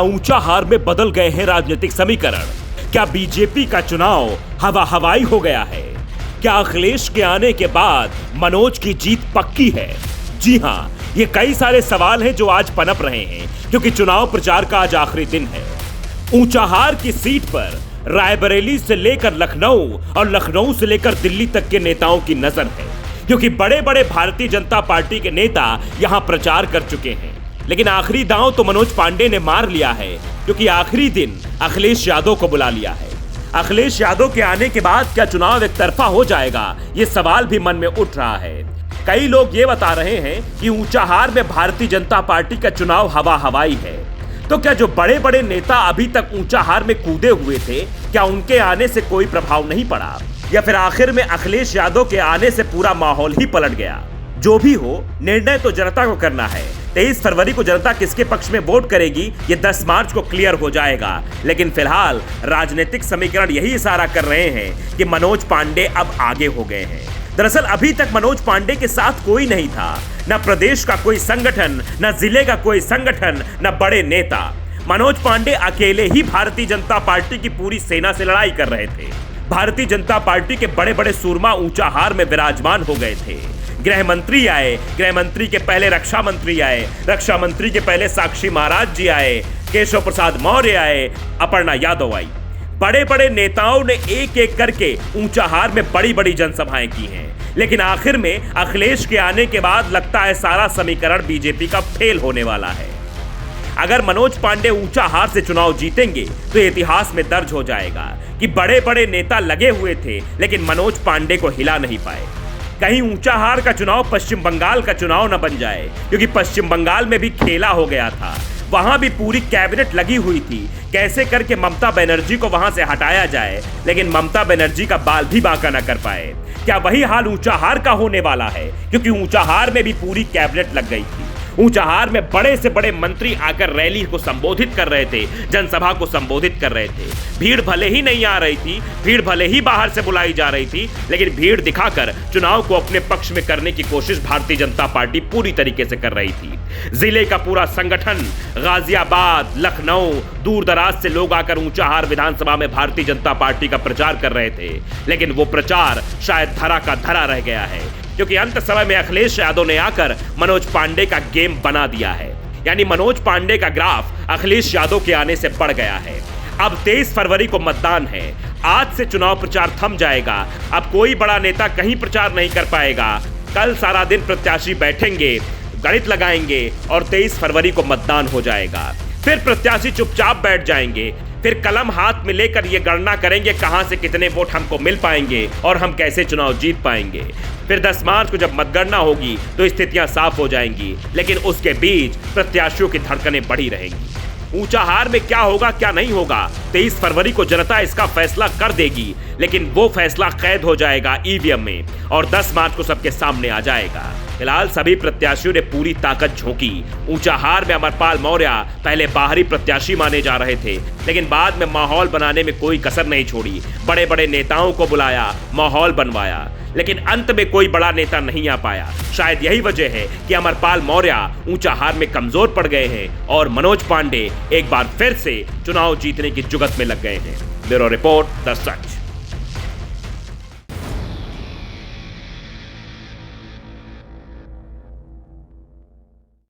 ऊंचा हार में बदल गए हैं राजनीतिक समीकरण? क्या बीजेपी का चुनाव हवा हवाई हो गया है? क्या अखिलेश के आने के बाद मनोज की जीत पक्की है? जी हां, ये कई सारे सवाल हैं जो आज पनप रहे हैं क्योंकि चुनाव प्रचार का आज आखिरी दिन है। ऊंचाहार की सीट पर रायबरेली से लेकर लखनऊ और लखनऊ से लेकर दिल्ली तक के नेताओं की नजर है क्योंकि बड़े बड़े भारतीय जनता पार्टी के नेता यहां प्रचार कर चुके हैं। लेकिन आखिरी दांव तो मनोज पांडे ने मार लिया है क्योंकि आखिरी दिन अखिलेश यादव को बुला लिया है। अखिलेश यादव के आने के बाद क्या चुनाव एक तरफा हो जाएगा, ये सवाल भी मन में उठ रहा है। कई लोग ये बता रहे हैं कि ऊंचाहार में भारतीय जनता पार्टी का चुनाव हवा हवाई है। तो क्या जो बड़े बड़े नेता अभी तक ऊंचाहार में कूदे हुए थे, क्या उनके आने से कोई प्रभाव नहीं पड़ा, या फिर आखिर में अखिलेश यादव के आने से पूरा माहौल ही पलट गया? जो भी हो, निर्णय तो जनता को करना है। 23 फरवरी को जनता किसके पक्ष में वोट करेगी, ये 10 मार्च को क्लियर हो जाएगा। लेकिन फिलहाल राजनीतिक समीकरण यही इशारा कर रहे हैं कि मनोज पांडे अब आगे हो गए हैं। दरअसल अभी तक मनोज पांडे के साथ कोई नहीं था, न प्रदेश का कोई संगठन, न जिले का कोई संगठन, न बड़े नेता। मनोज पांडे अकेले ही भारतीय जनता पार्टी की पूरी सेना से लड़ाई कर रहे थे। भारतीय जनता पार्टी के बड़े बड़े सूरमा ऊंचाहार में विराजमान हो गए थे। गृह मंत्री आए, गृह मंत्री के पहले रक्षा मंत्री आए, रक्षा मंत्री के पहले साक्षी महाराज जी आए, केशव प्रसाद मौर्य आए, अपर्णा यादव आई। बड़े बड़े नेताओं ने एक एक करके ऊंचाहार में बड़ी बड़ी जनसभाएं की हैं। लेकिन आखिर में अखिलेश के आने के बाद लगता है सारा समीकरण बीजेपी का फेल होने वाला है। अगर मनोज पांडे ऊंचाहार से चुनाव जीतेंगे तो इतिहास में दर्ज हो जाएगा कि बड़े बड़े नेता लगे हुए थे लेकिन मनोज पांडे को हिला नहीं पाए। कहीं ऊंचाहार का चुनाव पश्चिम बंगाल का चुनाव न बन जाए, क्योंकि पश्चिम बंगाल में भी खेला हो गया था। वहां भी पूरी कैबिनेट लगी हुई थी कैसे करके ममता बनर्जी को वहां से हटाया जाए, लेकिन ममता बनर्जी का बाल भी बांका न कर पाए। क्या वही हाल ऊंचाहार का होने वाला है? क्योंकि ऊंचाहार में भी पूरी कैबिनेट लग गई थी। ऊंचाहार में बड़े से बड़े मंत्री आकर रैली को संबोधित कर रहे थे, जनसभा को संबोधित कर रहे थे। भीड़ भले ही नहीं आ रही थी, भीड़ भले ही बाहर से बुलाई जा रही थी, लेकिन भीड़ दिखाकर चुनाव को अपने पक्ष में करने की कोशिश भारतीय जनता पार्टी पूरी तरीके से कर रही थी। जिले का पूरा संगठन, गाजियाबाद, लखनऊ, दूर दराज से लोग आकर ऊंचाहार विधानसभा में भारतीय जनता पार्टी का प्रचार कर रहे थे। लेकिन वो प्रचार शायद धरा का धरा रह गया है, क्योंकि अंत समय में अखिलेश यादव ने आकर मनोज पांडे का गेम बना दिया है। यानी मनोज पांडे का ग्राफ अखिलेश यादव के आने से बढ़ गया है। अब 23 फरवरी को मतदान है। आज से चुनाव प्रचार थम जाएगा। अब कोई बड़ा नेता कहीं प्रचार नहीं कर पाएगा। कल सारा दिन प्रत्याशी बैठेंगे, गणित लगाएंगे और 23 फरवरी को मतदान हो जाएगा। फिर प्रत्याशी चुपचाप बैठ जाएंगे, फिर कलम हाथ में लेकर ये गणना करेंगे कहां से कितने वोट हमको मिल पाएंगे और हम कैसे चुनाव जीत पाएंगे। फिर 10 मार्च को जब मतगणना होगी तो स्थितियां साफ हो जाएंगी, लेकिन उसके बीच प्रत्याशियों की धड़कनें बढ़ी रहेंगी। ऊंचाहार में क्या होगा क्या नहीं होगा, 23 फरवरी को जनता इसका फैसला कर देगी, लेकिन वो फैसला कैद हो जाएगा ईवीएम में और 10 मार्च को सबके सामने आ जाएगा। फिलहाल सभी प्रत्याशियों ने पूरी ताकत झोंकी। ऊंचाहार में अमरपाल मौर्य पहले बाहरी प्रत्याशी माने जा रहे थे, लेकिन बाद में माहौल बनाने में कोई कसर नहीं छोड़ी। बड़े बड़े नेताओं को बुलाया, माहौल बनवाया, लेकिन अंत में कोई बड़ा नेता नहीं आ पाया। शायद यही वजह है कि अमरपाल मौर्य ऊंचाहार में कमजोर पड़ गए हैं और मनोज पांडे एक बार फिर से चुनाव जीतने की जुगत में लग गए हैं। Bureau report, the such.